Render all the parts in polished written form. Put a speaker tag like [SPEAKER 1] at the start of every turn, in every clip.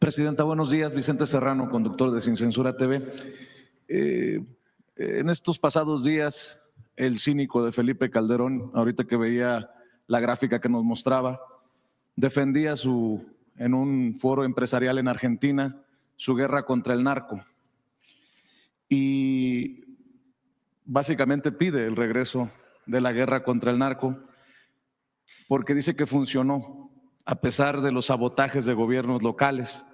[SPEAKER 1] Presidenta, buenos días. Vicente Serrano, conductor de Sin Censura TV. En estos pasados días, el cínico de Felipe Calderón, ahorita que veía la gráfica que nos mostraba, defendía en un foro empresarial en Argentina su guerra contra el narco y básicamente pide el regreso de la guerra contra el narco porque dice que funcionó a pesar de los sabotajes de gobiernos locales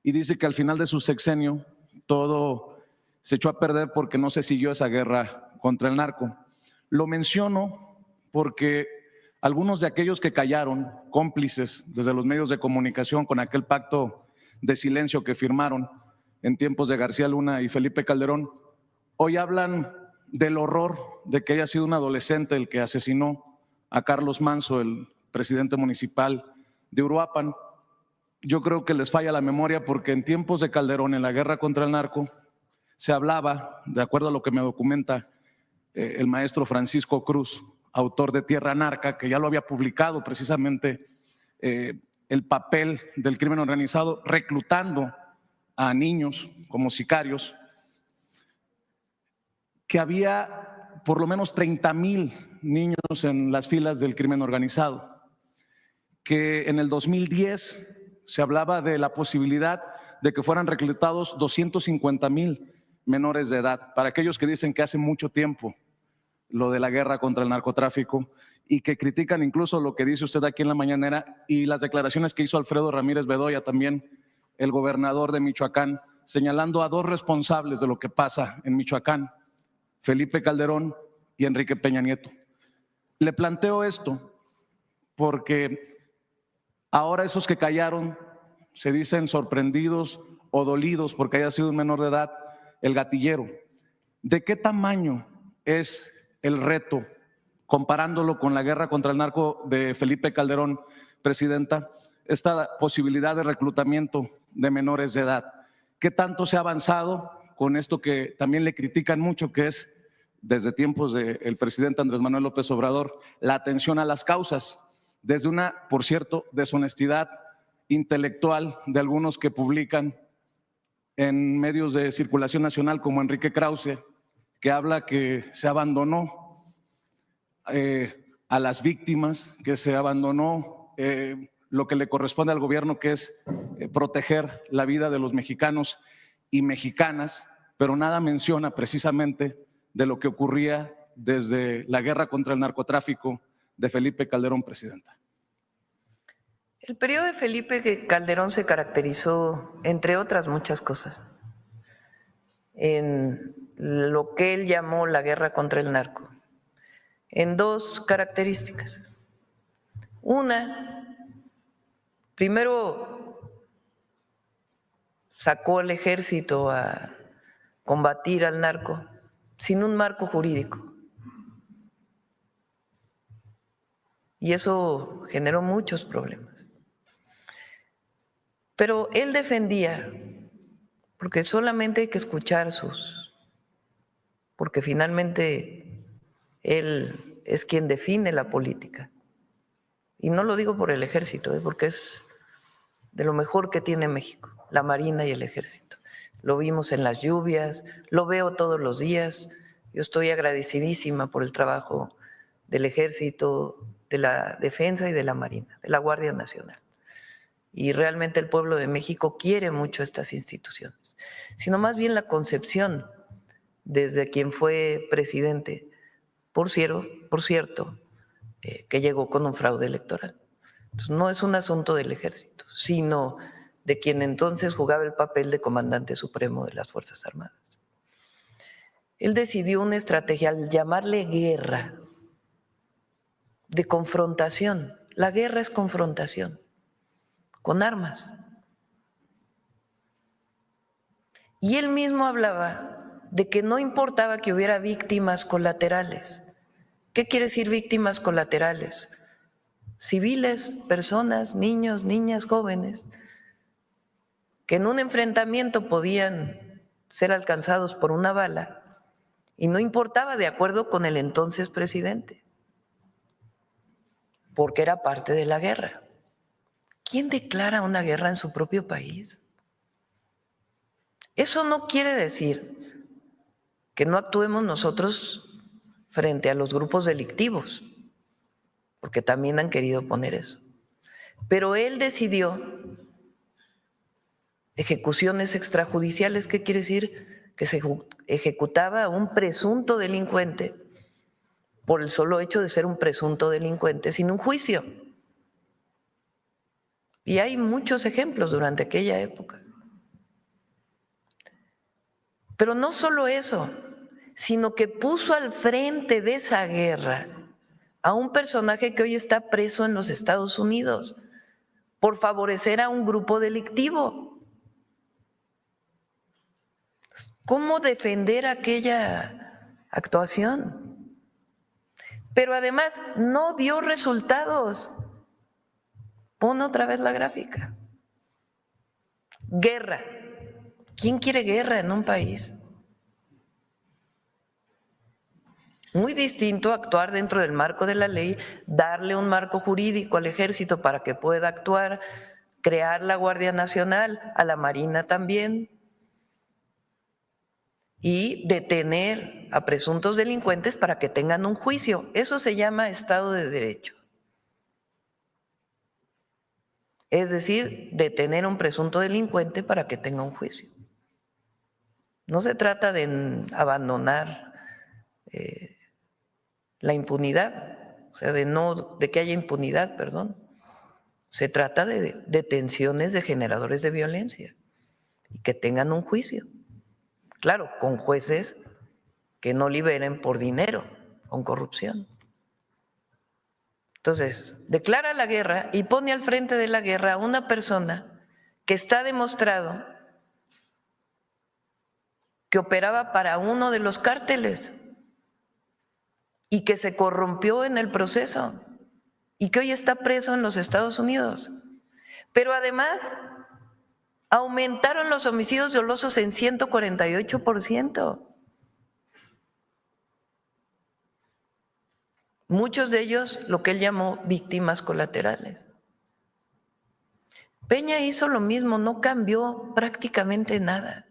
[SPEAKER 1] y dice que al final de su sexenio todo se echó a perder porque no se siguió esa guerra contra el narco. Lo menciono porque algunos de aquellos que callaron, cómplices desde los medios de comunicación con aquel pacto de silencio que firmaron en tiempos de García Luna y Felipe Calderón, hoy hablan del horror de que haya sido un adolescente el que asesinó a Carlos Manso, el presidente municipal de Uruapan. Yo creo que les falla la memoria porque en tiempos de Calderón, en la guerra contra el narco, se hablaba, de acuerdo a lo que me documenta el maestro Francisco Cruz, autor de Tierra Narca, que ya lo había publicado precisamente, el papel del crimen organizado reclutando a niños como sicarios, que había por lo menos 30,000 niños en las filas del crimen organizado, que en el 2010 se hablaba de la posibilidad de que fueran reclutados 250,000 menores de edad. Para aquellos que dicen que hace mucho tiempo lo de la guerra contra el narcotráfico y que critican incluso lo que dice usted aquí en la mañanera y las declaraciones que hizo Alfredo Ramírez Bedoya, también el gobernador de Michoacán, señalando a dos responsables de lo que pasa en Michoacán, Felipe Calderón y Enrique Peña Nieto. Le planteo esto porque ahora esos que callaron se dicen sorprendidos o dolidos porque haya sido un menor de edad el gatillero. ¿De qué tamaño es el reto, comparándolo con la guerra contra el narco de Felipe Calderón, Presidenta, esta posibilidad de reclutamiento de menores de edad? ¿Qué tanto se ha avanzado con esto que también le critican mucho, que es, desde tiempos del presidente Andrés Manuel López Obrador, la atención a las causas, desde una, por cierto, deshonestidad intelectual de algunos que publican en medios de circulación nacional como Enrique Krause, que habla que se abandonó a las víctimas, que se abandonó lo que le corresponde al gobierno, que es proteger la vida de los mexicanos y mexicanas, pero nada menciona precisamente de lo que ocurría desde la guerra contra el narcotráfico de Felipe Calderón, Presidenta.
[SPEAKER 2] El periodo de Felipe Calderón se caracterizó, entre otras muchas cosas, en lo que él llamó la guerra contra el narco, en dos características. Una, primero sacó al ejército a combatir al narco sin un marco jurídico. Y eso generó muchos problemas. Pero él defendía, porque solamente hay que escuchar porque finalmente él es quien define la política. Y no lo digo por el ejército, porque es de lo mejor que tiene México, la Marina y el ejército. Lo vimos en las lluvias, lo veo todos los días. Yo estoy agradecidísima por el trabajo del ejército, de la defensa y de la Marina, de la Guardia Nacional. Y realmente el pueblo de México quiere mucho estas instituciones, sino más bien la concepción desde quien fue presidente, por cierto, que llegó con un fraude electoral. Entonces, no es un asunto del ejército, sino de quien entonces jugaba el papel de comandante supremo de las Fuerzas Armadas. Él decidió una estrategia al llamarle guerra, de confrontación. La guerra es confrontación, con armas. Y él mismo hablaba de que no importaba que hubiera víctimas colaterales. ¿Qué quiere decir víctimas colaterales? Civiles, personas, niños, niñas, jóvenes, que en un enfrentamiento podían ser alcanzados por una bala y no importaba de acuerdo con el entonces presidente, porque era parte de la guerra. ¿Quién declara una guerra en su propio país? Eso no quiere decir que no actuemos nosotros frente a los grupos delictivos, porque también han querido poner eso. Pero él decidió ejecuciones extrajudiciales. ¿Qué quiere decir? Que se ejecutaba a un presunto delincuente por el solo hecho de ser un presunto delincuente sin un juicio. Y hay muchos ejemplos durante aquella época. Pero no solo eso, sino que puso al frente de esa guerra a un personaje que hoy está preso en los Estados Unidos por favorecer a un grupo delictivo. ¿Cómo defender aquella actuación? Pero además no dio resultados. Pon otra vez la gráfica. Guerra. ¿Quién quiere guerra en un país? Muy distinto actuar dentro del marco de la ley, darle un marco jurídico al ejército para que pueda actuar, crear la Guardia Nacional, a la Marina también, y detener a presuntos delincuentes para que tengan un juicio. Eso se llama Estado de Derecho. Es decir, detener a un presunto delincuente para que tenga un juicio. No se trata de abandonar la impunidad, o sea, de que haya impunidad, perdón. Se trata de detenciones de generadores de violencia y que tengan un juicio. Claro, con jueces que no liberen por dinero, con corrupción. Entonces, declara la guerra y pone al frente de la guerra a una persona que está demostrado que operaba para uno de los cárteles y que se corrompió en el proceso y que hoy está preso en los Estados Unidos. Pero además aumentaron los homicidios dolosos en 148%. Muchos de ellos lo que él llamó víctimas colaterales. Peña hizo lo mismo, no cambió prácticamente nada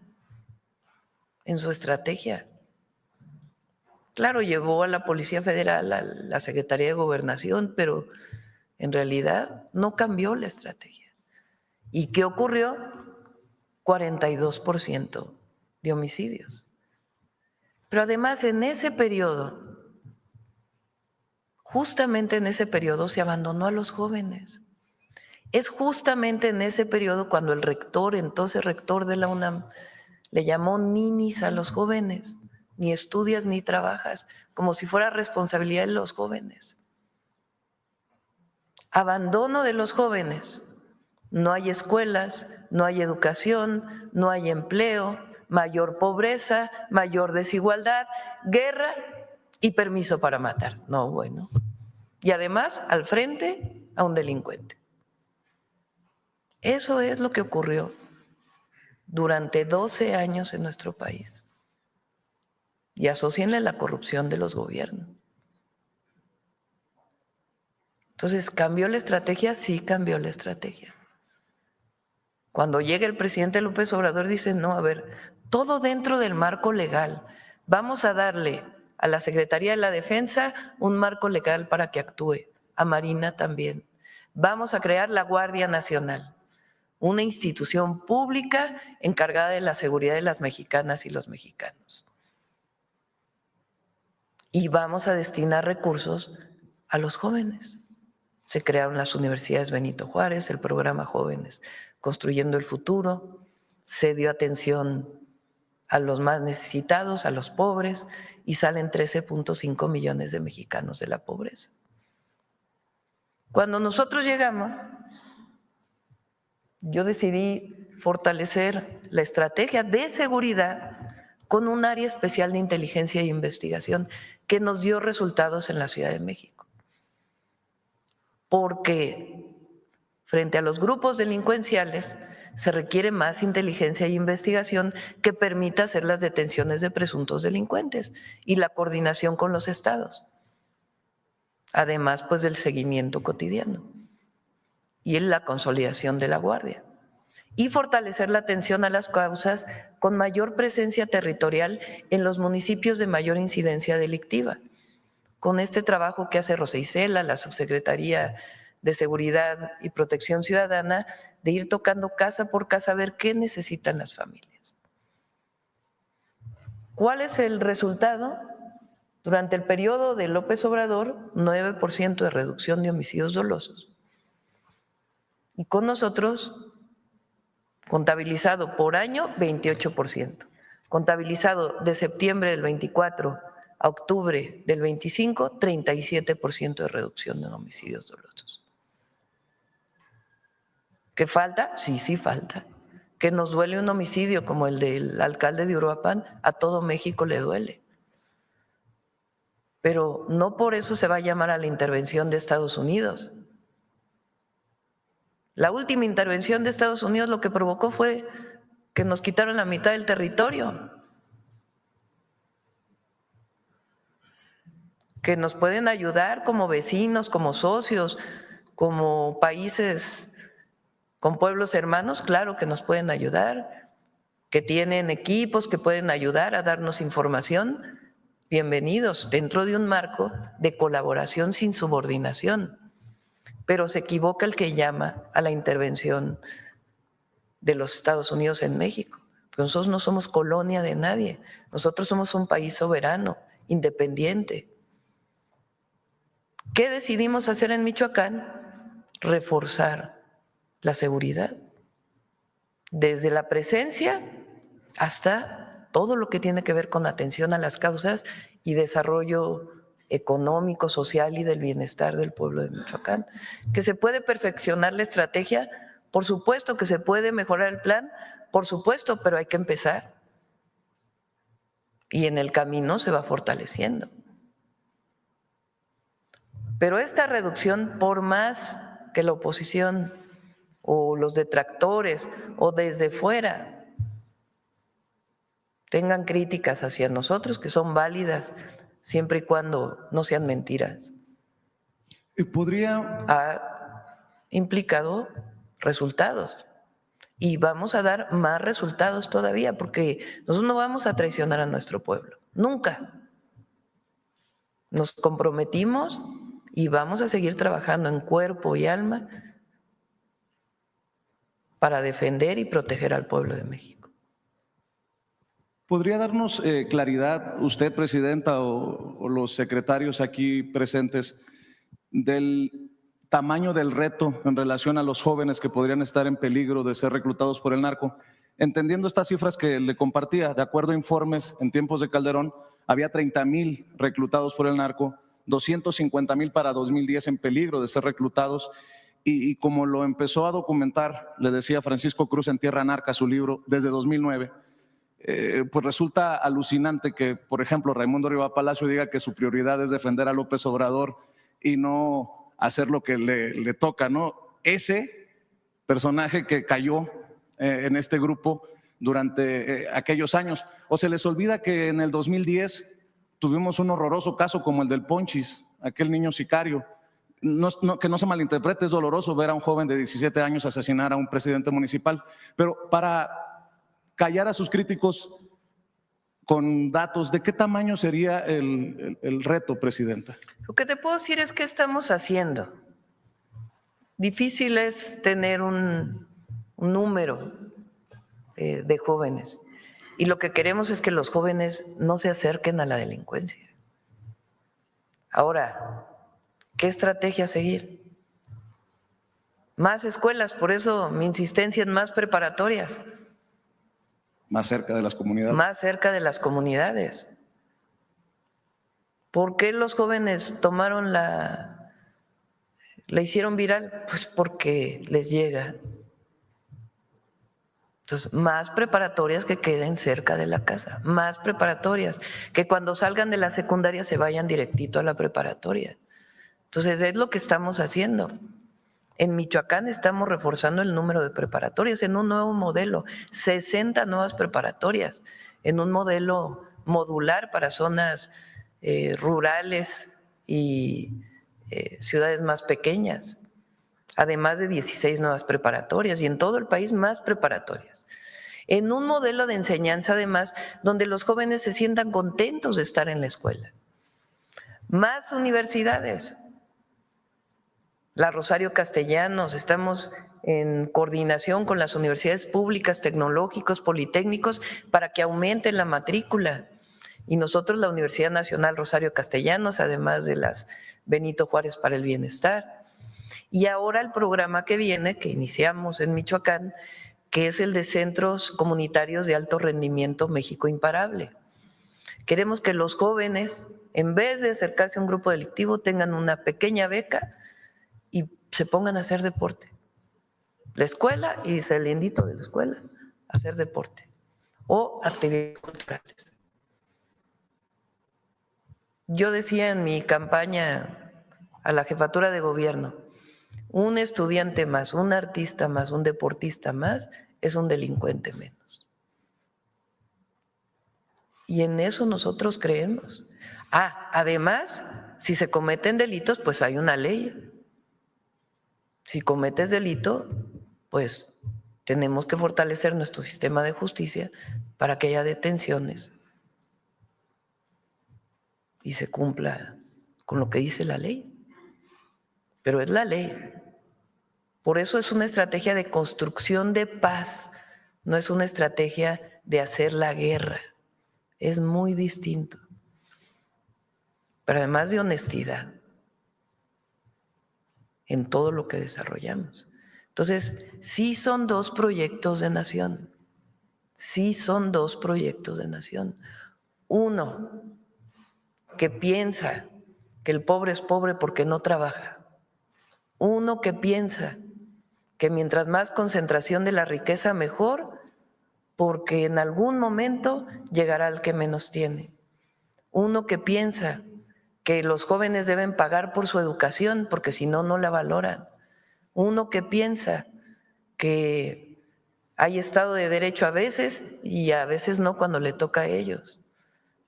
[SPEAKER 2] en su estrategia. Claro, llevó a la Policía Federal, a la Secretaría de Gobernación, pero en realidad no cambió la estrategia. ¿Y qué ocurrió? 42% de homicidios. Pero además en ese periodo, justamente en ese periodo se abandonó a los jóvenes. Es justamente en ese periodo cuando el rector, entonces rector de la UNAM, le llamó ninis a los jóvenes. Ni estudias ni trabajas, como si fuera responsabilidad de los jóvenes. Abandono de los jóvenes. No hay escuelas, no hay educación, no hay empleo, mayor pobreza, mayor desigualdad, guerra y permiso para matar. No, bueno. Y además, al frente, a un delincuente. Eso es lo que ocurrió durante 12 años en nuestro país. Y asócienle la corrupción de los gobiernos. Entonces, ¿cambió la estrategia? Sí, cambió la estrategia. Cuando llega el presidente López Obrador dice, no, a ver, todo dentro del marco legal. Vamos a darle a la Secretaría de la Defensa un marco legal para que actúe, a Marina también. Vamos a crear la Guardia Nacional, una institución pública encargada de la seguridad de las mexicanas y los mexicanos. Y vamos a destinar recursos a los jóvenes. Se crearon las universidades Benito Juárez, el programa Jóvenes Construyendo el Futuro, se dio atención a los más necesitados, a los pobres, y salen 13.5 millones de mexicanos de la pobreza. Cuando nosotros llegamos, yo decidí fortalecer la estrategia de seguridad con un área especial de inteligencia e investigación que nos dio resultados en la Ciudad de México. Porque frente a los grupos delincuenciales se requiere más inteligencia e investigación que permita hacer las detenciones de presuntos delincuentes y la coordinación con los estados. Además, pues del seguimiento cotidiano y en la consolidación de la guardia. y fortalecer la atención a las causas con mayor presencia territorial en los municipios de mayor incidencia delictiva. Con este trabajo que hace Rosa Isela, la Subsecretaría de Seguridad y Protección Ciudadana, de ir tocando casa por casa a ver qué necesitan las familias. ¿Cuál es el resultado? Durante el periodo de López Obrador, 9% de reducción de homicidios dolosos. Y con nosotros, contabilizado por año, 28%. Contabilizado de septiembre del 24 a octubre del 25, 37% de reducción de homicidios dolosos. ¿Qué falta? Sí, sí falta. Que nos duele un homicidio como el del alcalde de Uruapan, a todo México le duele. Pero no por eso se va a llamar a la intervención de Estados Unidos. La última intervención de Estados Unidos lo que provocó fue que nos quitaron la mitad del territorio. Que nos pueden ayudar como vecinos, como socios, como países con pueblos hermanos, claro que nos pueden ayudar, que tienen equipos que pueden ayudar a darnos información, bienvenidos, dentro de un marco de colaboración sin subordinación. Pero se equivoca el que llama a la intervención de los Estados Unidos en México. Porque nosotros no somos colonia de nadie, nosotros somos un país soberano, independiente. ¿Qué decidimos hacer en Michoacán? Reforzar la seguridad, desde la presencia hasta todo lo que tiene que ver con atención a las causas y desarrollo económico, social y del bienestar del pueblo de Michoacán. ¿Que se puede perfeccionar la estrategia? Por supuesto. ¿Que se puede mejorar el plan? Por supuesto, pero hay que empezar. Y en el camino se va fortaleciendo. Pero esta reducción, por más que la oposición o los detractores o desde fuera tengan críticas hacia nosotros, que son válidas siempre y cuando no sean mentiras, ha implicado resultados. Y vamos a dar más resultados todavía, porque nosotros no vamos a traicionar a nuestro pueblo, nunca. Nos comprometimos y vamos a seguir trabajando en cuerpo y alma para defender y proteger al pueblo de México.
[SPEAKER 1] ¿Podría darnos claridad usted, Presidenta, o los secretarios aquí presentes, del tamaño del reto en relación a los jóvenes que podrían estar en peligro de ser reclutados por el narco? Entendiendo estas cifras que le compartía, de acuerdo a informes, en tiempos de Calderón había 30,000 reclutados por el narco, 250,000 para 2010 en peligro de ser reclutados. Y como lo empezó a documentar, le decía Francisco Cruz en Tierra Narca, su libro, desde 2009, pues resulta alucinante que, por ejemplo, Raimundo Riva Palacio diga que su prioridad es defender a López Obrador y no hacer lo que le toca, ¿no? Ese personaje que cayó en este grupo durante aquellos años. O se les olvida que en el 2010 tuvimos un horroroso caso como el del Ponchis, aquel niño sicario. Que no se malinterprete, es doloroso ver a un joven de 17 años asesinar a un presidente municipal, pero para callar a sus críticos con datos, ¿de qué tamaño sería el reto, Presidenta?
[SPEAKER 2] Lo que te puedo decir es qué estamos haciendo. Difícil es tener un número de jóvenes, y lo que queremos es que los jóvenes no se acerquen a la delincuencia. Ahora, ¿qué estrategia seguir? Más escuelas, por eso mi insistencia en más preparatorias.
[SPEAKER 1] Más cerca de las comunidades.
[SPEAKER 2] Más cerca de las comunidades. ¿Por qué los jóvenes tomaron la hicieron viral? Pues porque les llega. Entonces, más preparatorias que queden cerca de la casa, más preparatorias, que cuando salgan de la secundaria se vayan directito a la preparatoria. Entonces, es lo que estamos haciendo. En Michoacán estamos reforzando el número de preparatorias en un nuevo modelo, 60 nuevas preparatorias, en un modelo modular para zonas rurales y ciudades más pequeñas. además de 16 nuevas preparatorias y en todo el país más preparatorias. En un modelo de enseñanza, además, donde los jóvenes se sientan contentos de estar en la escuela. Más universidades. La Rosario Castellanos, estamos en coordinación con las universidades públicas, tecnológicos, politécnicos, para que aumenten la matrícula. Y nosotros, la Universidad Nacional Rosario Castellanos, además de las Benito Juárez para el Bienestar. Y ahora el programa que viene, que iniciamos en Michoacán, que es el de Centros Comunitarios de Alto Rendimiento México Imparable. Queremos que los jóvenes, en vez de acercarse a un grupo delictivo, tengan una pequeña beca y se pongan a hacer deporte. La escuela y saliendito de la escuela, hacer deporte o actividades culturales. Yo decía en mi campaña a la jefatura de gobierno, un estudiante más, un artista más, un deportista más, es un delincuente menos. Y en eso nosotros creemos. Además, si se cometen delitos, pues hay una ley. Si cometes delito, pues tenemos que fortalecer nuestro sistema de justicia para que haya detenciones y se cumpla con lo que dice la ley. Pero es la ley. Por eso es una estrategia de construcción de paz, no es una estrategia de hacer la guerra. Es muy distinto. Pero además de honestidad en todo lo que desarrollamos. Entonces, sí son dos proyectos de nación. Sí son dos proyectos de nación. Uno, que piensa que el pobre es pobre porque no trabaja. Uno que piensa que mientras más concentración de la riqueza, mejor, porque en algún momento llegará el que menos tiene. Uno que piensa que los jóvenes deben pagar por su educación, porque si no, no la valoran. Uno que piensa que hay Estado de Derecho a veces y a veces no cuando le toca a ellos.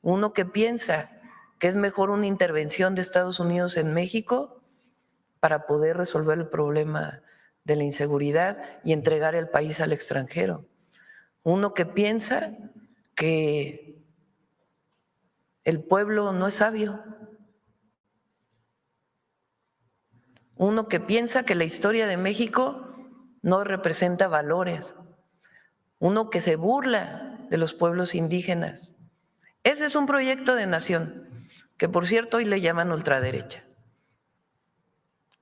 [SPEAKER 2] Uno que piensa que es mejor una intervención de Estados Unidos en México para poder resolver el problema de la inseguridad y entregar el país al extranjero. Uno que piensa que el pueblo no es sabio. Uno que piensa que la historia de México no representa valores. Uno que se burla de los pueblos indígenas. Ese es un proyecto de nación, que por cierto hoy le llaman ultraderecha.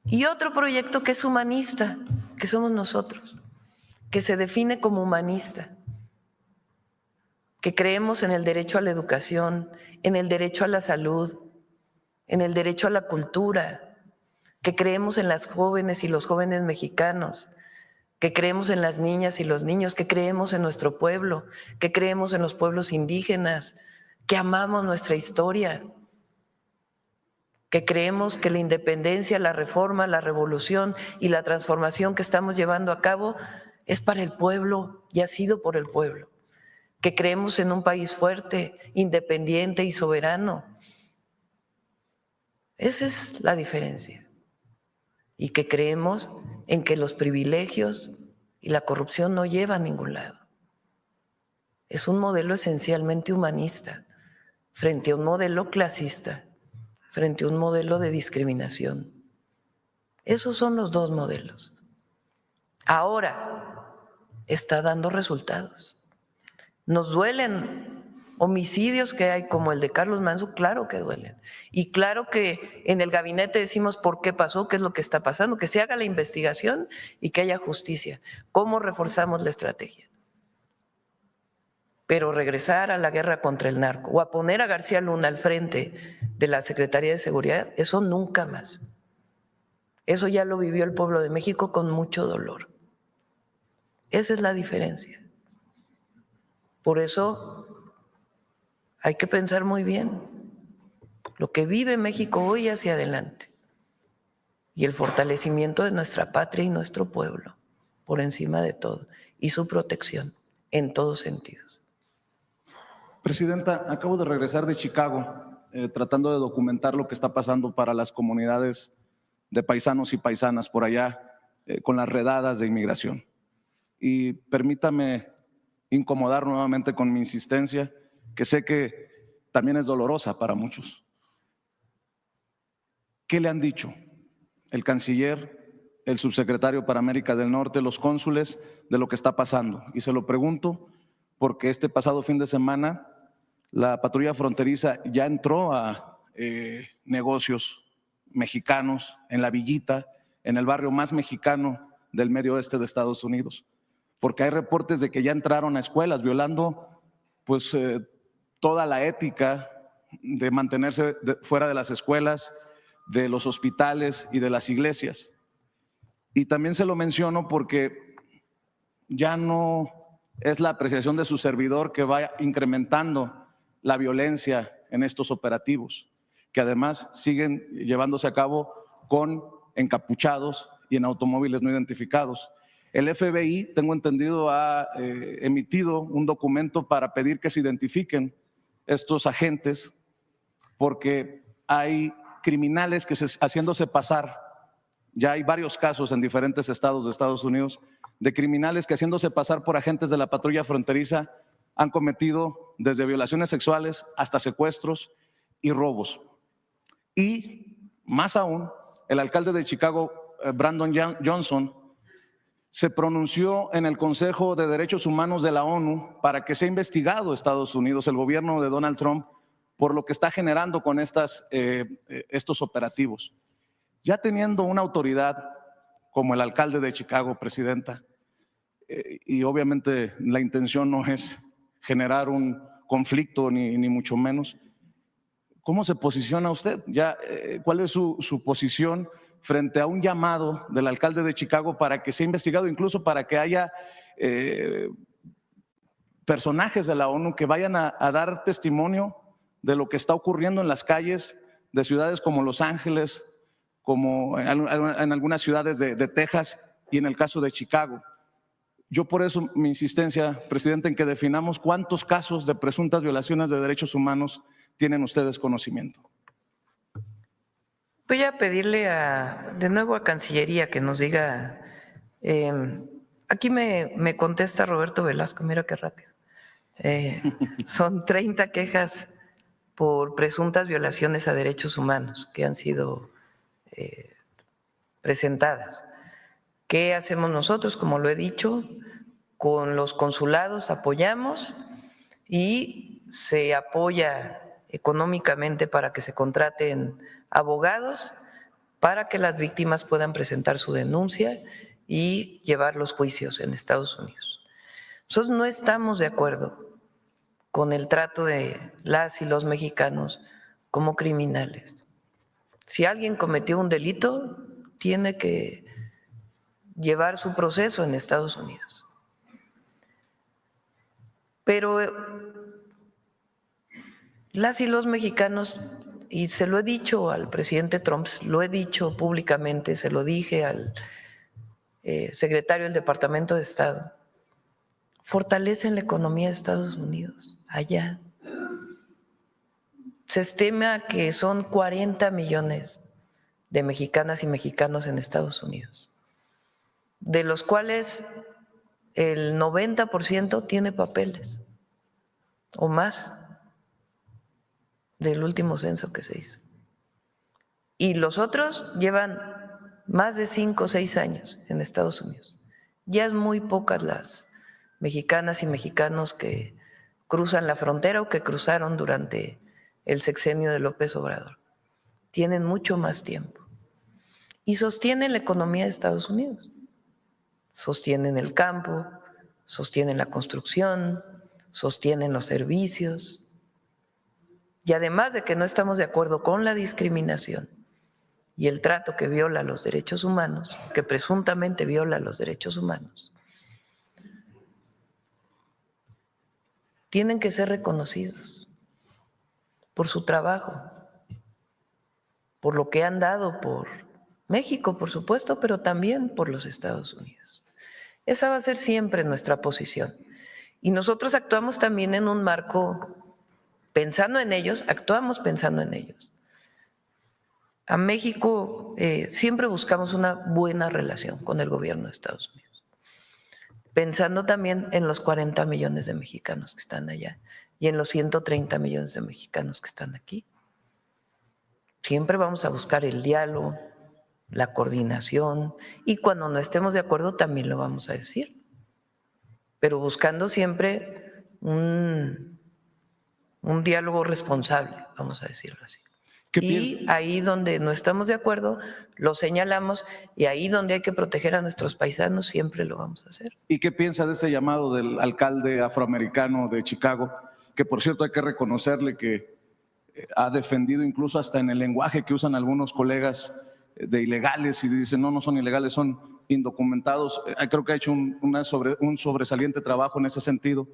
[SPEAKER 2] Y otro proyecto que es humanista, que somos nosotros, que se define como humanista, que creemos en el derecho a la educación, en el derecho a la salud, en el derecho a la cultura, que creemos en las jóvenes y los jóvenes mexicanos, que creemos en las niñas y los niños, que creemos en nuestro pueblo, que creemos en los pueblos indígenas, que amamos nuestra historia, que creemos que la independencia, la reforma, la revolución y la transformación que estamos llevando a cabo es para el pueblo y ha sido por el pueblo, que creemos en un país fuerte, independiente y soberano. Esa es la diferencia. Y que creemos en que los privilegios y la corrupción no llevan a ningún lado. Es un modelo esencialmente humanista frente a un modelo clasista, frente a un modelo de discriminación. Esos son los dos modelos. Ahora está dando resultados. Nos duelen homicidios que hay como el de Carlos Manzo, claro que duelen. Y claro que en el gabinete decimos por qué pasó, qué es lo que está pasando, que se haga la investigación y que haya justicia. ¿Cómo reforzamos la estrategia? Pero regresar a la guerra contra el narco o a poner a García Luna al frente de la Secretaría de Seguridad, eso nunca más. Eso ya lo vivió el pueblo de México con mucho dolor. Esa es la diferencia. Por eso hay que pensar muy bien lo que vive México hoy hacia adelante y el fortalecimiento de nuestra patria y nuestro pueblo por encima de todo y su protección en todos sentidos.
[SPEAKER 1] Presidenta, acabo de regresar de Chicago tratando de documentar lo que está pasando para las comunidades de paisanos y paisanas por allá. con las redadas de inmigración. Y permítame incomodar nuevamente con mi insistencia, que sé que también es dolorosa para muchos. ¿Qué le han dicho el canciller, el subsecretario para América del Norte, los cónsules de lo que está pasando? Y se lo pregunto porque este pasado fin de semana la patrulla fronteriza ya entró a negocios mexicanos en La Villita, en el barrio más mexicano del medio oeste de Estados Unidos, porque hay reportes de que ya entraron a escuelas violando pues toda la ética de mantenerse fuera de las escuelas, de los hospitales y de las iglesias. Y también se lo menciono porque ya no es la apreciación de su servidor que va incrementando la violencia en estos operativos, que además siguen llevándose a cabo con encapuchados y en automóviles no identificados. El FBI, tengo entendido, ha emitido un documento para pedir que se identifiquen estos agentes porque hay criminales que haciéndose pasar, ya hay varios casos en diferentes estados de Estados Unidos, de criminales que haciéndose pasar por agentes de la patrulla fronteriza han cometido desde violaciones sexuales hasta secuestros y robos. Y más aún, el alcalde de Chicago, Brandon Johnson, se pronunció en el Consejo de Derechos Humanos de la ONU para que sea investigado Estados Unidos, el gobierno de Donald Trump, por lo que está generando con estos operativos. Ya teniendo una autoridad como el alcalde de Chicago, presidenta, y obviamente la intención no es generar un conflicto ni mucho menos, ¿cómo se posiciona usted? ¿Cuál es su posición frente a un llamado del alcalde de Chicago para que sea investigado, incluso para que haya personajes de la ONU que vayan a dar testimonio de lo que está ocurriendo en las calles de ciudades como Los Ángeles, como en algunas ciudades de Texas y en el caso de Chicago? Yo por eso mi insistencia, presidente, en que definamos cuántos casos de presuntas violaciones de derechos humanos tienen ustedes conocimiento.
[SPEAKER 2] Voy a pedirle de nuevo a Cancillería que nos diga, aquí me contesta Roberto Velasco, mira qué rápido. Son 30 quejas por presuntas violaciones a derechos humanos que han sido presentadas. ¿Qué hacemos nosotros? Como lo he dicho, con los consulados apoyamos y se apoya económicamente para que se contraten abogados para que las víctimas puedan presentar su denuncia y llevar los juicios en Estados Unidos. Nosotros no estamos de acuerdo con el trato de las y los mexicanos como criminales. Si alguien cometió un delito, tiene que llevar su proceso en Estados Unidos. Pero las y los mexicanos, y se lo he dicho al presidente Trump, lo he dicho públicamente, se lo dije al secretario del Departamento de Estado, fortalecen la economía de Estados Unidos, allá. Se estima que son 40 millones de mexicanas y mexicanos en Estados Unidos, de los cuales el 90% tiene papeles o más del último censo que se hizo. Y los otros llevan más de 5 o 6 años en Estados Unidos. Ya es muy pocas las mexicanas y mexicanos que cruzan la frontera o que cruzaron durante el sexenio de López Obrador. Tienen mucho más tiempo. Y sostienen la economía de Estados Unidos. Sostienen el campo, sostienen la construcción, sostienen los servicios. Y además de que no estamos de acuerdo con la discriminación y el trato que viola los derechos humanos, que presuntamente viola los derechos humanos, tienen que ser reconocidos por su trabajo, por lo que han dado por México, por supuesto, pero también por los Estados Unidos. Esa va a ser siempre nuestra posición. Y nosotros actuamos también en un marco pensando en ellos, actuamos pensando en ellos. A México siempre buscamos una buena relación con el gobierno de Estados Unidos, pensando también en los 40 millones de mexicanos que están allá y en los 130 millones de mexicanos que están aquí. Siempre vamos a buscar el diálogo, la coordinación, y cuando no estemos de acuerdo también lo vamos a decir, pero buscando siempre un diálogo responsable, vamos a decirlo así. Y ahí donde no estamos de acuerdo, lo señalamos, y ahí donde hay que proteger a nuestros paisanos, siempre lo vamos a hacer.
[SPEAKER 1] ¿Y qué piensa de ese llamado del alcalde afroamericano de Chicago? Que por cierto hay que reconocerle que ha defendido incluso hasta en el lenguaje que usan algunos colegas de ilegales y dicen no son ilegales, son indocumentados. Creo que ha hecho un sobresaliente trabajo en ese sentido.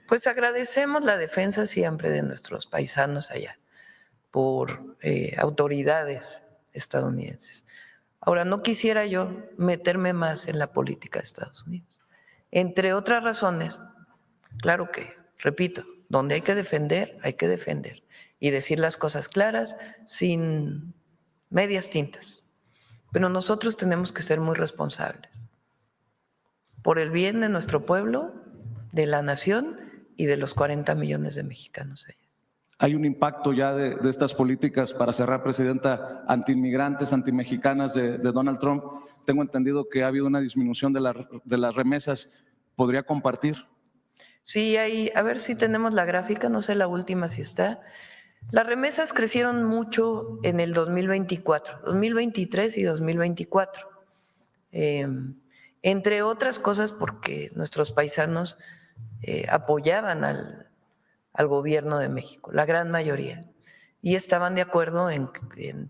[SPEAKER 2] Pues agradecemos la defensa siempre de nuestros paisanos allá por autoridades estadounidenses. Ahora, no quisiera yo meterme más en la política de Estados Unidos. Entre otras razones, claro que, repito, donde hay que defender y decir las cosas claras sin medias tintas. Pero nosotros tenemos que ser muy responsables por el bien de nuestro pueblo, de la nación y de los 40 millones de mexicanos allá.
[SPEAKER 1] ¿Hay un impacto ya de estas políticas, para cerrar, Presidenta, antiinmigrantes, antimexicanas de Donald Trump? Tengo entendido que ha habido una disminución de las remesas. ¿Podría compartir?
[SPEAKER 2] Sí, a ver si tenemos la gráfica, no sé la última si está. Las remesas crecieron mucho en el 2024, 2023 y 2024. Entre otras cosas porque nuestros paisanos apoyaban al gobierno de México, la gran mayoría, y estaban de acuerdo en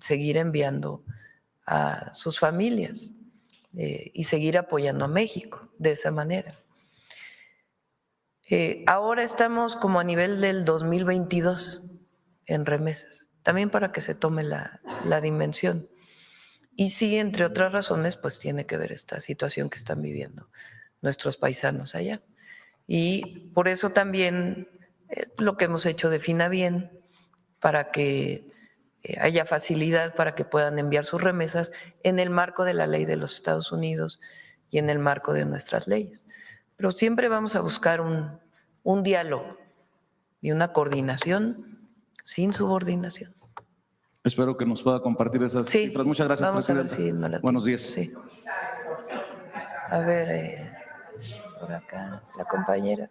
[SPEAKER 2] seguir enviando a sus familias y seguir apoyando a México de esa manera. Ahora estamos como a nivel del 2022 en remesas, también para que se tome la dimensión. Y sí, entre otras razones, pues tiene que ver esta situación que están viviendo nuestros paisanos allá. Y por eso también lo que hemos hecho de Finabien, para que haya facilidad para que puedan enviar sus remesas en el marco de la ley de los Estados Unidos y en el marco de nuestras leyes. Pero siempre vamos a buscar un diálogo y una coordinación sin subordinación.
[SPEAKER 1] Espero que nos pueda compartir esas cifras. Muchas gracias,
[SPEAKER 2] vamos
[SPEAKER 1] Presidenta.
[SPEAKER 2] A ver si no la
[SPEAKER 1] Buenos días.
[SPEAKER 2] Sí. A ver, por acá, la compañera.